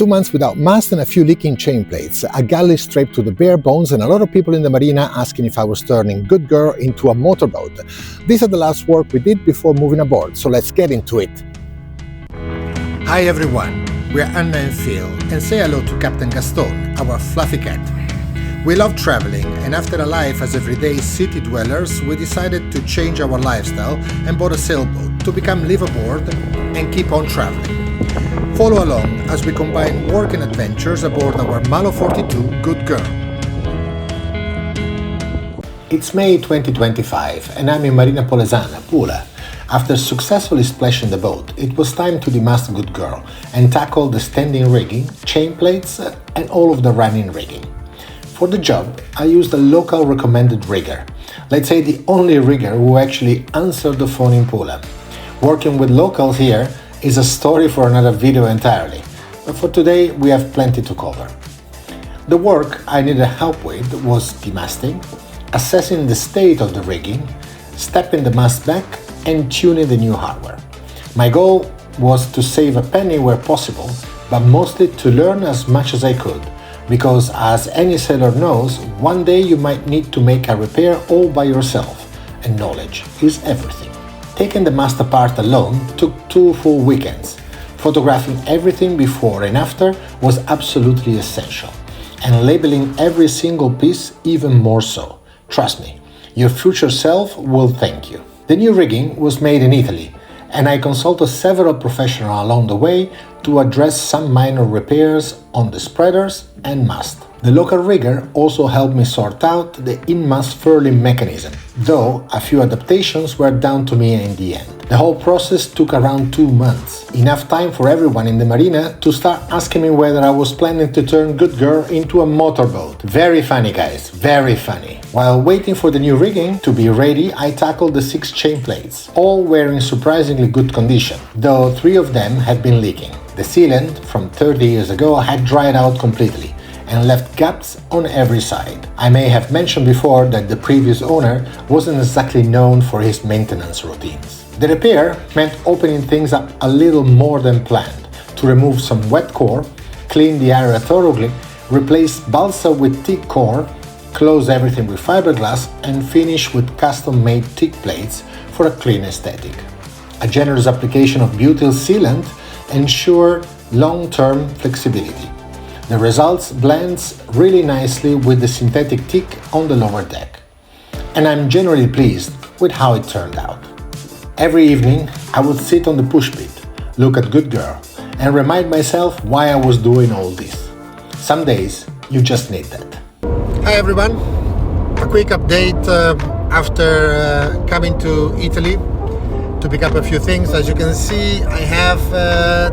2 months without mast and a few leaking chain plates, a galley straight to the bare bones, and a lot of people in the marina asking if I was turning GoodGirl into a motorboat. These are the last work we did before moving aboard, so let's get into it. Hi everyone, we're Anna&Fil, and say hello to Captain Gaston, our fluffy cat. We love traveling, and after a life as everyday city dwellers, we decided to change our lifestyle and bought a sailboat to become live aboard and keep on traveling. Follow along as we combine work and adventures aboard our Malö 42 GoodGirl. It's May 2025 and I'm in Marina Polesana, Pula. After successfully splashing the boat, it was time to demast GoodGirl and tackle the standing rigging, chain plates and all of the running rigging. For the job, I used a local recommended rigger. Let's say the only rigger who actually answered the phone in Pula. Working with locals here is a story for another video entirely, but for today we have plenty to cover. The work I needed help with was demasting, assessing the state of the rigging, stepping the mast back and tuning the new hardware. My goal was to save a penny where possible, but mostly to learn as much as I could. Because as any sailor knows, one day you might need to make a repair all by yourself, and knowledge is everything. Taking the mast apart alone took 2 full weekends. Photographing everything before and after was absolutely essential, and labeling every single piece even more so. Trust me, your future self will thank you. The new rigging was made in Italy, and I consulted several professionals along the way to address some minor repairs on the spreaders and mast. The local rigger also helped me sort out the in-mast furling mechanism, though a few adaptations were down to me in the end. The whole process took around 2 months, enough time for everyone in the marina to start asking me whether I was planning to turn GoodGirl into a motorboat. Very funny guys, very funny. While waiting for the new rigging to be ready, I tackled the 6 chain plates. All were in surprisingly good condition, though 3 of them had been leaking. The sealant from 30 years ago had dried out completely and left gaps on every side. I may have mentioned before that the previous owner wasn't exactly known for his maintenance routines. The repair meant opening things up a little more than planned, to remove some wet core, clean the area thoroughly, replace balsa with thick core, close everything with fiberglass and finish with custom-made thick plates for a clean aesthetic. A generous application of butyl sealant ensure long-term flexibility. The results blends really nicely with the synthetic thick on the lower deck. And I'm generally pleased with how it turned out. Every evening I would sit on the push pit, look at GoodGirl and remind myself why I was doing all this. Some days you just need that. Hi everyone, a quick update after coming to Italy to pick up a few things. As you can see, I have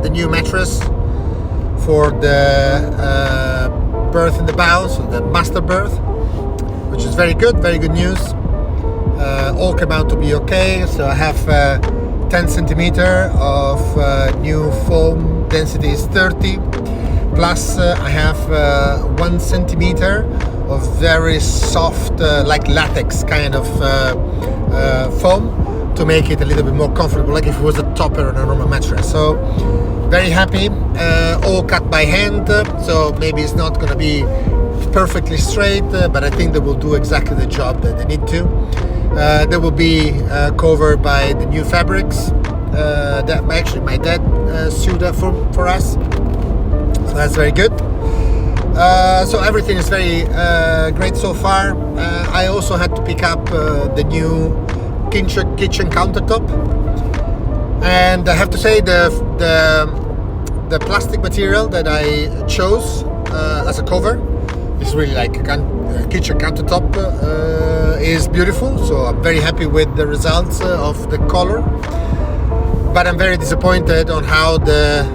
the new mattress for the berth in the bow, so the master berth, which is very good news. All came out to be okay, so I have 10 centimeter of new foam, density is 30, plus I have 1 centimeter of very soft, like latex kind of foam to make it a little bit more comfortable, like if it was a topper on a normal mattress. So very happy, all cut by hand, so maybe it's not going to be perfectly straight, but I think they will do exactly the job that they need to. They will be covered by the new fabrics that actually my dad sewed up for us, so that's very good. So everything is very great so far. I also had to pick up the new kitchen countertop, and I have to say the plastic material that I chose as a cover is really like a kitchen countertop is beautiful, so I'm very happy with the results of the color, but I'm very disappointed on how the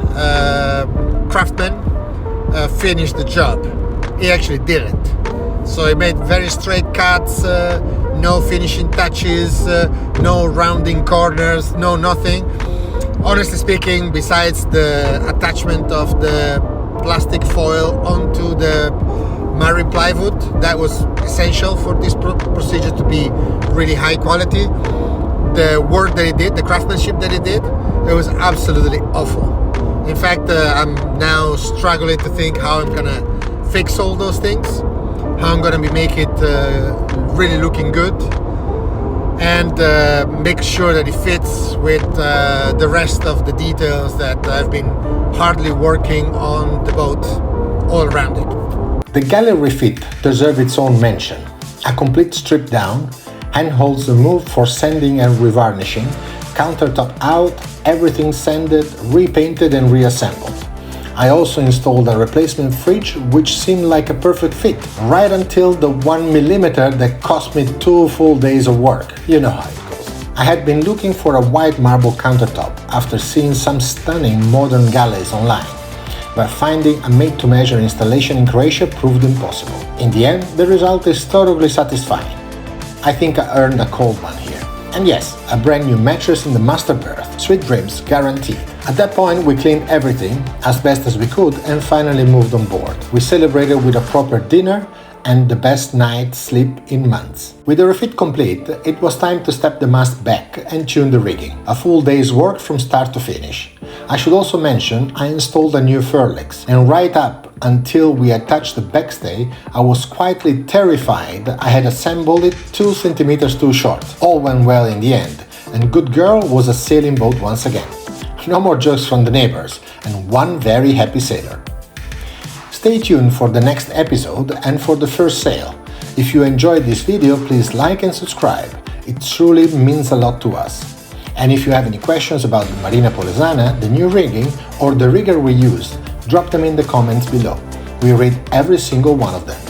craftsman finished the job. He actually didn't. So he made very straight cuts, no finishing touches, no rounding corners, no nothing. Honestly speaking, besides the attachment of the plastic foil onto the marine plywood, that was essential for this procedure to be really high quality. The work that he did, the craftsmanship that he did, it was absolutely awful. In fact, I'm now struggling to think how I'm gonna fix all those things, how I'm gonna make it really looking good, and make sure that it fits with the rest of the details that I've been hardly working on the boat all around it. The galley refit deserves its own mention. A complete strip down, handholds removed for sanding and revarnishing, countertop out, everything sanded, repainted and reassembled. I also installed a replacement fridge which seemed like a perfect fit, right until the 1mm that cost me 2 full days of work. You know how it goes. I had been looking for a white marble countertop after seeing some stunning modern galleys online, but finding a made-to-measure installation in Croatia proved impossible. In the end, the result is thoroughly satisfying. I think I earned a cold one here. And yes, a brand new mattress in the master berth, sweet dreams guaranteed. At that point we cleaned everything as best as we could and finally moved on board. We celebrated with a proper dinner and the best night's sleep in months. With the refit complete, it was time to step the mast back and tune the rigging. A full day's work from start to finish. I should also mention I installed a new Furlex, and right up until we attached the backstay, I was quietly terrified I had assembled it 2 centimeters too short. All went well in the end, and GoodGirl was a sailing boat once again. No more jokes from the neighbors, and one very happy sailor. Stay tuned for the next episode and for the first sail. If you enjoyed this video, please like and subscribe. It truly means a lot to us. And if you have any questions about the Marina Polesana, the new rigging, or the rigger we used, drop them in the comments below. We read every single one of them.